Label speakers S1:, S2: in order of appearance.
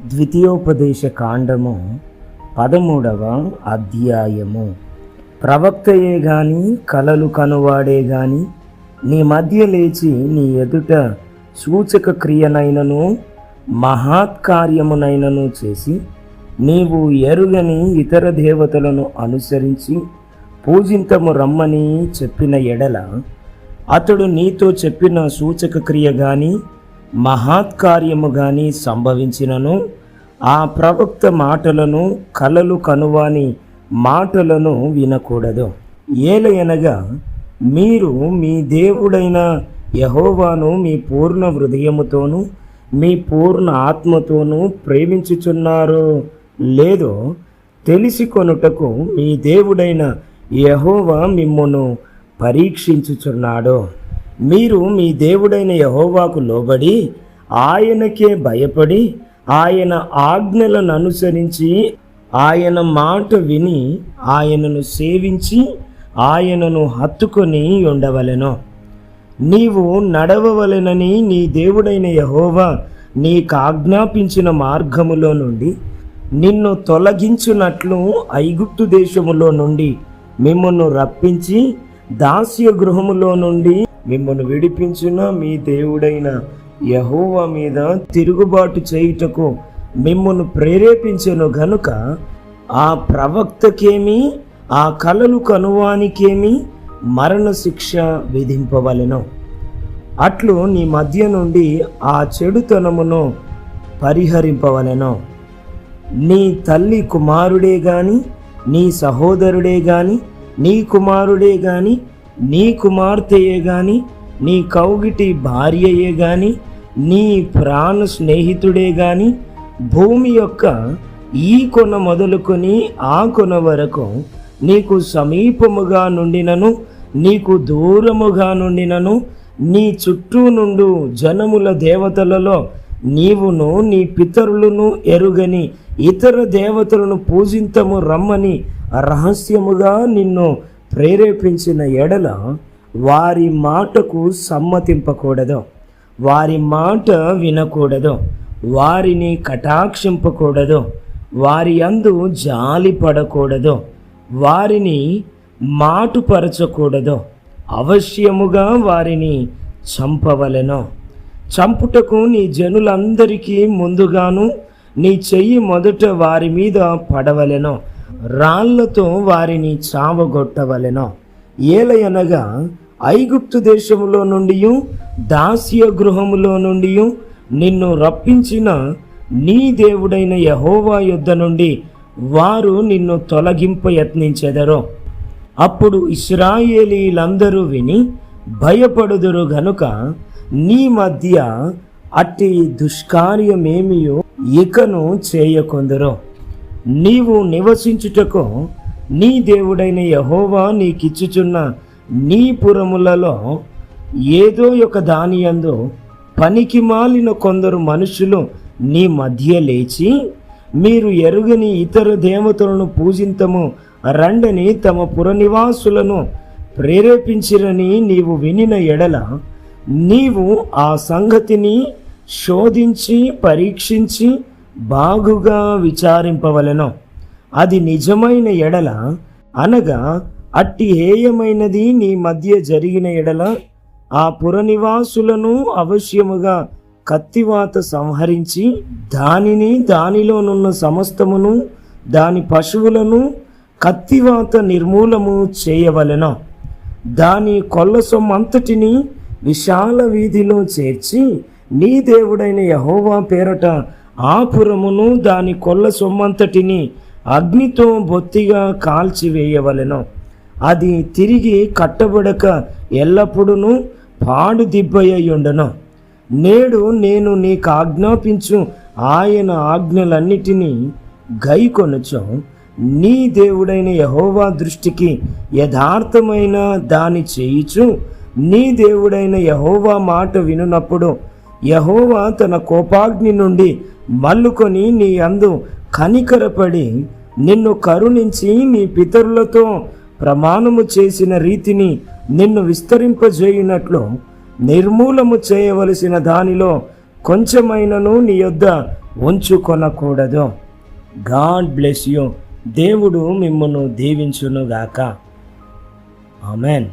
S1: ద్వితీయోపదేశ కాండము 13వ అధ్యాయము. ప్రవక్తయే గాని కలలు కనువాడే గాని నీ మధ్య లేచి నీ ఎదుట సూచక క్రియనైనను మహత్కార్యమునైనను చేసి నీవు ఎరుగని ఇతర దేవతలను అనుసరించి పూజింతము రమ్మని చెప్పిన ఎడల అతడు నీతో చెప్పిన సూచక క్రియ గాని మహత్కార్యము గాని సంభవించినను ఆ ప్రవక్త మాటలను కలలు కనువాని మాటలను వినకూడదు. ఏలయనగా మీరు మీ దేవుడైన యెహోవాను మీ పూర్ణ హృదయముతోనూ మీ పూర్ణ ఆత్మతోనూ ప్రేమించుచున్నారో లేదో తెలిసి కొనుటకు మీ దేవుడైన యెహోవా మిమ్మును పరీక్షించుచున్నాడు. మీరు మీ దేవుడైన యెహోవాకు లోబడి ఆయనకే భయపడి ఆయన ఆజ్ఞలను అనుసరించి ఆయన మాట విని ఆయనను సేవించి ఆయనను హత్తుకొని ఉండవలెను. నీవు నడవవలెనని నీ దేవుడైన యెహోవా నీకు ఆజ్ఞాపించిన మార్గములో నుండి నిన్ను తొలగించునట్లు ఐగుప్తు దేశములో నుండి మిమ్మును రప్పించి దాస్య గృహములో నుండి మిమ్మును విడిపించిన మీ దేవుడైన యెహోవా మీద తిరుగుబాటు చేయుటకు మిమ్మును ప్రేరేపించెను గనుక ఆ ప్రవక్తకేమి ఆ కలలు కనువానికేమి మరణశిక్ష విధింపవలెను. అట్లు నీ మధ్య నుండి ఆ చెడుతనమును పరిహరింపవలెను. నీ తల్లి కుమారుడే గాని నీ సహోదరుడే గాని నీ కుమారుడే గాని నీ కుమార్తెయే గాని నీ కౌగిటి భార్యయే గాని నీ ప్రాణ స్నేహితుడే గాని భూమి యొక్క ఈ కొన మొదలుకొని ఆ కొన వరకు నీకు సమీపముగా నుండినను నీకు దూరముగా నుండినను నీ చుట్టూ నుండు జనముల దేవతలలో నీవును నీ పితరులను ఎరుగని ఇతర దేవతలను పూజింతము రమ్మని రహస్యముగా నిన్ను ప్రేరేపించిన ఎడల వారి మాటకు సమ్మతింపకూడదు, వారి మాట వినకూడదు, వారిని కటాక్షింపకూడదు, వారి యందు జాలి పడకూడదు, వారిని మాటుపరచకూడదు, అవశ్యముగా వారిని చంపవలెను. చంపుటకు నీ జనులందరికీ ముందుగాను నీ చెయ్యి మొదట వారి మీద పడవలెను, రాళ్లతో వారిని చావగొట్టవలెను. ఏలయనగా ఐగుప్తు దేశములో నుండి దాస్య గృహములో నుండి నిన్ను రప్పించిన నీ దేవుడైన యెహోవా యొద్ద నుండి వారు నిన్ను తొలగింప యత్నించెదరు. అప్పుడు ఇశ్రాయేలీలందరూ విని భయపడుదురు గనుక నీ మధ్య అట్టి దుష్కార్యమేమియో ఇకను చేయకొందురు. నీవు నివసించుటకు నీ దేవుడైన యెహోవా నీకిచ్చుచున్న నీ పురములలో ఏదో ఒక దానియందు పనికి మాలిన కొందరు మనుషులు నీ మధ్య లేచి మీరు ఎరుగని ఇతర దేవతలను పూజింతము రండని తమ పురనివాసులను ప్రేరేపించిరని నీవు వినిన ఎడల నీవు ఆ సంగతిని శోధించి పరీక్షించి బాగుగా విచారింపవలెను. అది నిజమైన ఎడల అనగా అట్టి హేయమైనది నీ మధ్య జరిగిన ఎడల ఆ పురనివాసులను అవశ్యముగా కత్తివాత సంహరించి దానిని దానిలోనున్న సమస్తమును దాని పశువులను కత్తివాత నిర్మూలము చేయవలెను. దాని కొల్ల సొమ్మంతటిని విశాల వీధిలో చేర్చి నీ దేవుడైన యెహోవా పేరట ఆ పురమును దాని కొల్ల సొమ్మంతటిని అగ్నితో బొత్తిగా కాల్చివేయవలెను. అది తిరిగి కట్టబడక ఎల్లప్పుడూ పాడు దిబ్బయ్యుండును. నేడు నేను నీకు ఆజ్ఞాపించు ఆయన ఆజ్ఞలన్నిటినీ గైకొనుచు నీ దేవుడైన యెహోవా దృష్టికి యథార్థమైన దాని చేయుచు నీ దేవుడైన యెహోవా మాట వినునప్పుడు యెహోవా తన కోపాగ్ని నుండి మల్లుకొని నీ యందు కనికరపడి నిన్ను కరుణించి నీ పితరులతో ప్రమాణము చేసిన రీతిని నిన్ను విస్తరింపజేయునట్లు నిర్మూలము చేయవలసిన దానిలో కొంచెమైనను నీ యొద్ద ఉంచుకొనకూడదు. God bless you. దేవుడు మిమ్మల్ని దీవించునుగాక. ఆమెన్.